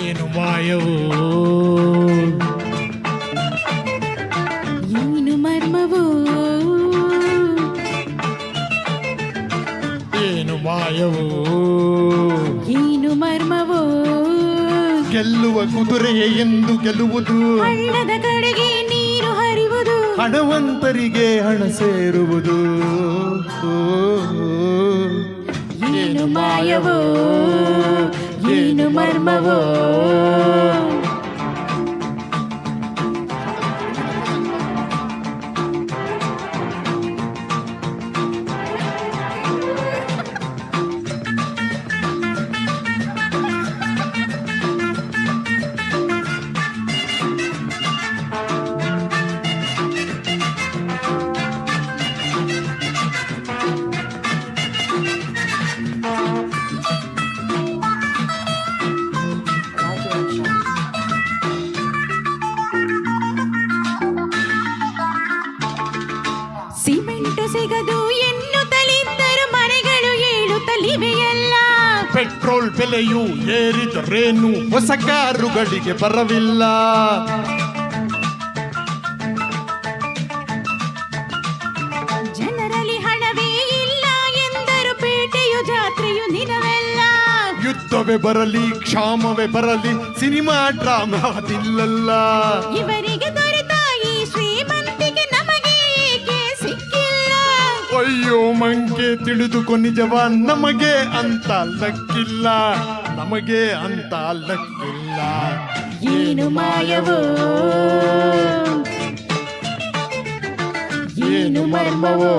ಏನು ಮಾಯವೋ ಏನು ಮರ್ಮವೋ ಏನು ಮಾಯವೋ ಏನು ಮರ್ಮವೋ ಗೆಲ್ಲುವ ಕುದುರೆಯೇ ಎಂದು ಗೆಲ್ಲುವುದು ಹಳ್ಳದ ಕಡೆಗೆ ನೀರು ಹರಿವುದು ಹಣವಂತರಿಗೆ ಹಣ ಸೇರುವುದು ಏನು ಮಾಯವೋ ಏನು ಮರ್ಮವೋ ಸಿಮೆಂಟು ಸಿಗದು ಎನ್ನುತ್ತಲಿದ್ದರು ಮನೆಗಳು ಏಳುತ್ತಲಿವೆಯಲ್ಲ ಪೆಟ್ರೋಲ್ ಬೆಲೆಯು ಏರಿದರೇನು ಹೊಸ ಕಾರುಗಳಿಗೆ ಬರವಿಲ್ಲ ಜನರಲ್ಲಿ ಹಣವೇ ಇಲ್ಲ ಎಂದರು ಪೇಟೆಯು ಜಾತ್ರೆಯು ದಿನವೆಲ್ಲ ಯುದ್ಧವೇ ಬರಲಿ ಕ್ಷಾಮವೇ ಬರಲಿ ಸಿನಿಮಾ ಡ್ರಾಮಾದಿಲ್ಲಲ್ಲ ಇವರಿಗೆ ದೊರೆತ ಈ ಶ್ರೀಮಂತಿಗೆ ನಮಗೆ ಏಕೆ ಸಿಕ್ಕಿಲ್ಲ ಅಯ್ಯೋ ಮಂಗೆ ತಿಳಿದುಕೊ ನಿಜವ ನಮಗೆ ಅಂತ ಲಕ್ಕಿಲ್ಲ ನಮಗೆ ಅಂತ ಲಕ್ಕಿಲ್ಲ ಏನು ಮಾಯವೋ ಏನು ಮರ್ಮವೋ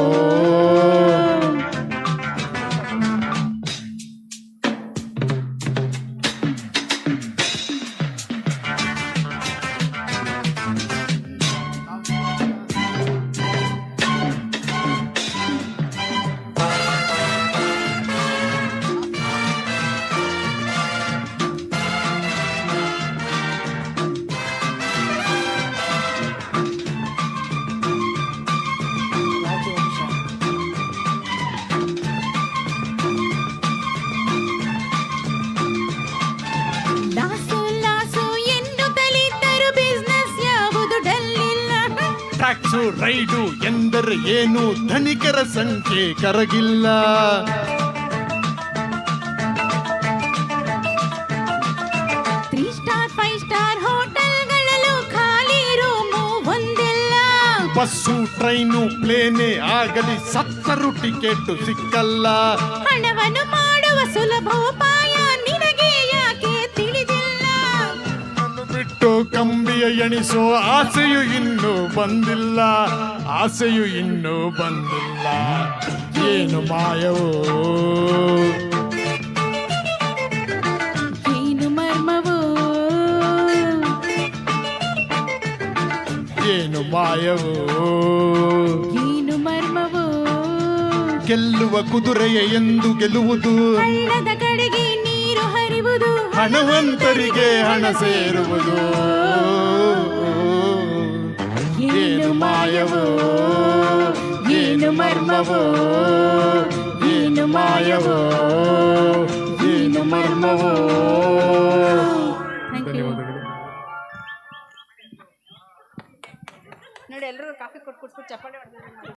ಲಾಸು ಲಾಸು ಎನ್ನುತ್ತಲಿದ್ದರು ಬಿಸ್ನೆಸ್ ಯಾವುದು ಡಲ್ಲಿಲ್ಲ ಟ್ಯಾಕ್ಸು ರೈಡು ಎಂದರೆ ಏನು ಧನಿಕರ ಸಂಖ್ಯೆ ಕರಗಿಲ್ಲ 3 ಸ್ಟಾರ್ 5 ಸ್ಟಾರ್ ಹೋಟೆಲ್ಗಳಲ್ಲೂ ಖಾಲಿ ರೂಮು ಒಂದಿಲ್ಲ ಬಸ್ಸು ಟ್ರೈನು ಪ್ಲೇನೇ ಆಗಲಿ ಸತ್ತರು ಟಿಕೆಟ್ ಸಿಕ್ಕಲ್ಲ ಹಣವನ್ನು ಮಾಡುವ ಸುಲಭೋಪಾಯ ನಿನಗೆ ಯಾಕೆ ತಿಳಿದಿಲ್ಲ ನನ್ನು ಬಿಟ್ಟು ಕಂಬಿಯ ಎಣಿಸೋ ಆಸೆಯು ಇನ್ನೂ ಬಂದಿಲ್ಲ ಆಸೆಯು ಇನ್ನೂ ಬಂದಿಲ್ಲ ಏನು ಮಾಯವೋ ಏನು ಮರ್ಮವೋ ಏನು ಮಾಯವೋ ಏನು ಮರ್ಮವೋ ಗೆಲ್ಲುವ ಕುದುರೆಯ ಎಂದು ಗೆಲ್ಲುವುದು ಹಳ್ಳದ ಕಡೆಗೆ ನೀರು ಹರಿವುದು ಹಣವಂತರಿಗೆ ಹಣ ಸೇರುವುದು ಏನು ಮಾಯವೋ ಏನು ಮರ್ಮವೋ ಏನು ಮಾಯವೋ ಏನು ಮರ್ಮವೋ. ಧನ್ಯವಾದಗಳು. ನೋಡಿ ಎಲ್ಲರೂ ಕಾಫಿ ಕೊಟ್ಬಿಟ್ಟು ಚಪ್ಪಾಳೆ ಹೊಡೆದ್ರು.